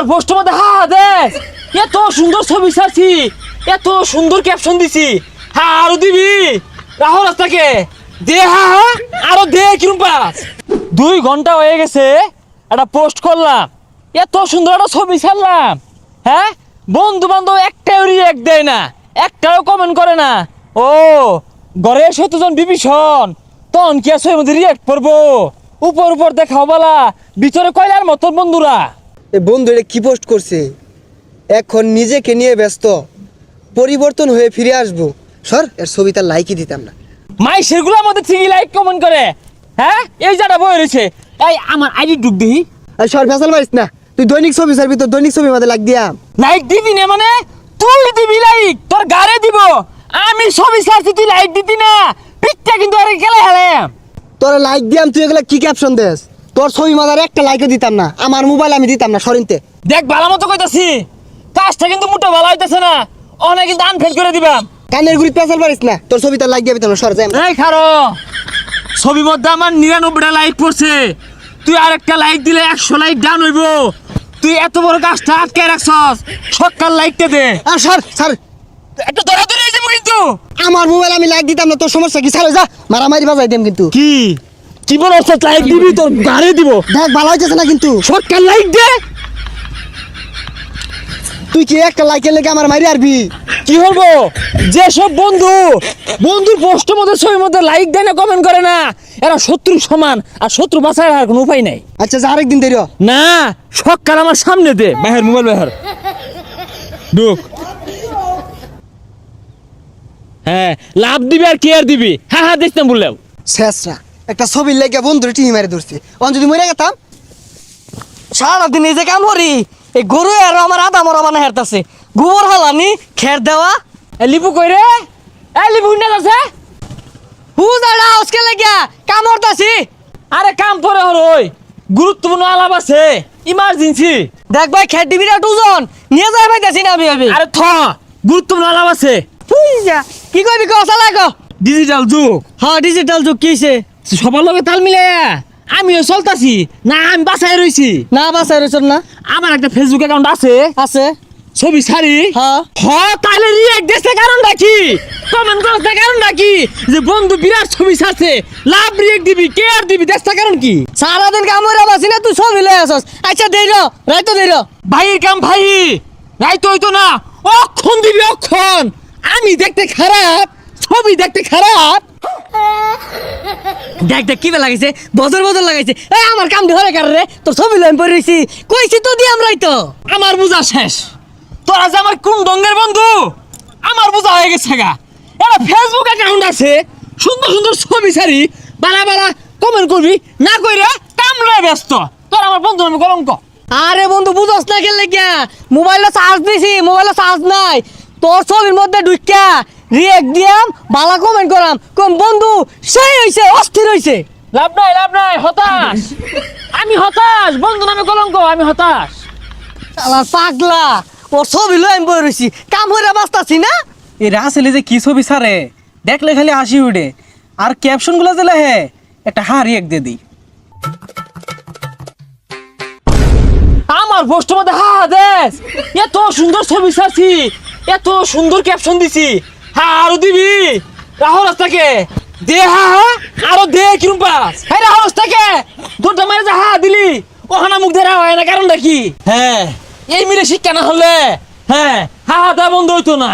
আমার পোস্টের মধ্যে হা হা দেখ, এত সুন্দর ছবি ছাড়ছি, এত সুন্দর ক্যাপশন দিছি। হ্যাঁ আরো দিবি, রাহো রাস্তাকে দে। হা হা আরো দে, কিরম পাস? 2 ঘন্টা হয়ে গেছে, একটা পোস্ট করলাম, এত সুন্দর একটা ছবি ছাড়লাম। হ্যাঁ, বন্ধু বান্ধব একটাও রিয়েক্ট দেয় না, একটাও কমেন্ট করে না। ও ঘরে 17 জন বিভীষণ, তখন কি আছে মধ্যে রিয়েক্ট করবো? উপর উপর দেখাও বলা, ভিতরে কয়লার মতন বন্ধুরা। এই বন্ধু এটা কি পোস্ট করছে? এখন নিজেকে নিয়ে ব্যস্ত, পরিবর্তন হয়ে ফিরে আসবো। সর, এর ছবি তার লাইকই দিতাম না। মাই সেগুলো আমাদের ঠিকই লাইক কমেন্ট করে। হ্যাঁ, এই যাটা বই রয়েছে, এই আমার আইডি ঢুক দিই। আর সর ফেসাল মারিস না, তুই দৈনিক ছবি ছাড়বি, তোর দৈনিক ছবি আমাদের লাইক দিয়াম। লাইক দিবি না মানে? তুই দিবি লাইক, তোর গাড়ে দিব। আমি ছবি ছাড়ছি, তুই লাইক দিতি না, পিকটা কিন্তু আর খেলে হেলে। তোর লাইক দিয়াম, তুই এগুলা কি ক্যাপশন দেস? তোর ছবি মাদার একটা লাইকও দিতাম না, আমার মোবাইল আমি দিতাম না সরিনতে। দেখ ভালো মতো কইতাছি, কাজটা কিন্তু মোটা ভালো হইতাছে না, অনেক কিন্তু আনফেল করে দিবাম। কানের গুড়ি পেঁচাল পারিস না, তোর ছবি তার লাইক দিয়াবি তো না, সর যাই। এই খারো, ছবির মধ্যে আমার 99টা লাইক পড়ছে, তুই আরেকটা লাইক দিলে 100 লাইক ডাউন হইব। তুই এত বড় কাজটা আটকে রাখছস, সকাল লাইকটা দে। আর সর সর, একটু ধরাধরি হয়ে যাবো কিন্তু। আমার মোবাইল আমি লাইক দিতাম না, তোর সমস্যা কি? ছাড়ো যা, মারামারি বাজাই দেম কিন্তু। কি কি বলছ? লাইক দিবি, তোর গাড়ি দিব। দেখ ভালো হইতেছে না কিন্তু। সকাল লাইক দে। তুই কি একটা লাইকের লেগে আমার মারি আরবি? কি হবো? যেসব বন্ধুর পোস্টের মধ্যে ছবির মধ্যে লাইক দেয় না, কমেন্ট করে না, এরা শত্রু সমান, আর শত্রু বাঁচার আর কোনো উপায় নাই। আচ্ছা যা, আরেকদিন দেরি হ। না, সকাল আমার সামনে দে, বাহির মোবাইল বাহির ঢুক। হ্যাঁ, লাভ দিবি আর কেয়ার দিবি। হ্যাঁ হ্যাঁ দেখতাম বললেও শেষরা একটা ছবির লেগে বন্ধুর টিহি মারি ধরছি। অন যদি মরে গেতাম, সারাদিন এই যে কাম করি, এই গরু আর আমার আদা মরা মানে হেরতাছে, গোবর হালানি খের দেওয়া। লিপু কই রে? লিপু না আছে, হুদাড়া আজকে লাগিয়া কাম করতাছি। আরে কাম পরে হরই, গুরুত্বপূর্ণ আলাপ আছে, ইমার্জেন্সি। দেখ ভাই, খের দিবি না টুজন নিয়ে যাই পাইতাছি না আমি। আরে গুরুত্বপূর্ণ আলাপ আছে। কি কইবি ক, চালা ক। ডিজিটাল যুগ, হ্যাঁ ডিজিটাল যুগ, কি হইছে? সবার লগে তাল মিলে আমিও চলতাছি না, আমি বাসায় রইছি। না বাসায় রইছ না? আমার একটা ফেসবুক অ্যাকাউন্ট আছে, আছে। ছবি ছাড়ি। হ্যাঁ তাহলে রিয়েক্ট দেশে কারণটা কি? কমেন্ট করতে কারণটা কি? যে বন্ধু বিরাট ছবি ছাড়ছে, লাভ রিয়েক্ট দিবি, কেয়ার দিবি, দেশটা কারণ কি? সারাদিন কাম করে বাসি না, তুই ছবি লয়ে আসস। আচ্ছা দেই র, রাইতো দেই র। ভাইয়ের কাম ভাই, রাইতো হইতো না, অক্ষণ দিবি অক্ষণ। আমি দেখতে খারাপ, ছবি দেখতে খারাপ। দেখ দেখ কি বে লাগাইছে, বদর বদর লাগাইছে। এই আমার কাম ধরে কার রে, তোর ছবি লইম পড়ে রইছি, কইছি তো দি আমরাই তো। আমার বোঝা শেষ, তোরা যে আমার কোন ডঙ্গের বন্ধু, আমার বোঝা হয়ে গেছে গা। এটা ফেসবুক অ্যাকাউন্ট আছে, সুন্দর সুন্দর ছবি ছাড়ি, বালা বালা কমেন্ট করবি, না কইরা কামড়ে ব্যস্ত। তোর আমার বন্ধু আমি কলঙ্ক। আরে বন্ধু বুঝস না কেন লেগিয়া, মোবাইলে চার্জ দিছি, মোবাইলে চার্জ নাই। তোর ছবির মধ্যে ঢুকিয়া রিয়েক্ট দিয়াম, বালা কমেন্ট করাম, কোন বন্ধু সেই হইছে, অস্থির হইছে। লাভ নাই, হতাশ। আমি হতাশ, বন্ধু নামে কলঙ্ক, আমি হতাশ। শালা পাগলা, ওর ছবি লই আমি বই রইছি, কাম হইরা বাঁচতাছি না। এই রাসেলে যে কি ছবি ছাড়ে, দেখলে খালি হাসি উঠে। আর ক্যাপশন গুলো যে লেহে, একটা রিয়েক্ট দিয়ে দিই। আমার পোস্টের মধ্যে হা হা দেখ, এত সুন্দর ছবি ছাড়ছি, এত সুন্দর ক্যাপশন দিছি। হ্যাঁ আরো দিবি, রাহো রাস্তাকে দে। হা হা আরো দে, কিরম পাস? হ্যাঁ রাহো রাস্তাকে দুটো মারে যা হা দিলি, ওখানে মুখ ধরা হয় না, কারণটা কি? হ্যাঁ, এই মিলে শিক্ষা না হলে হ্যাঁ হা হা দেওয়া বন্ধ হইতো না।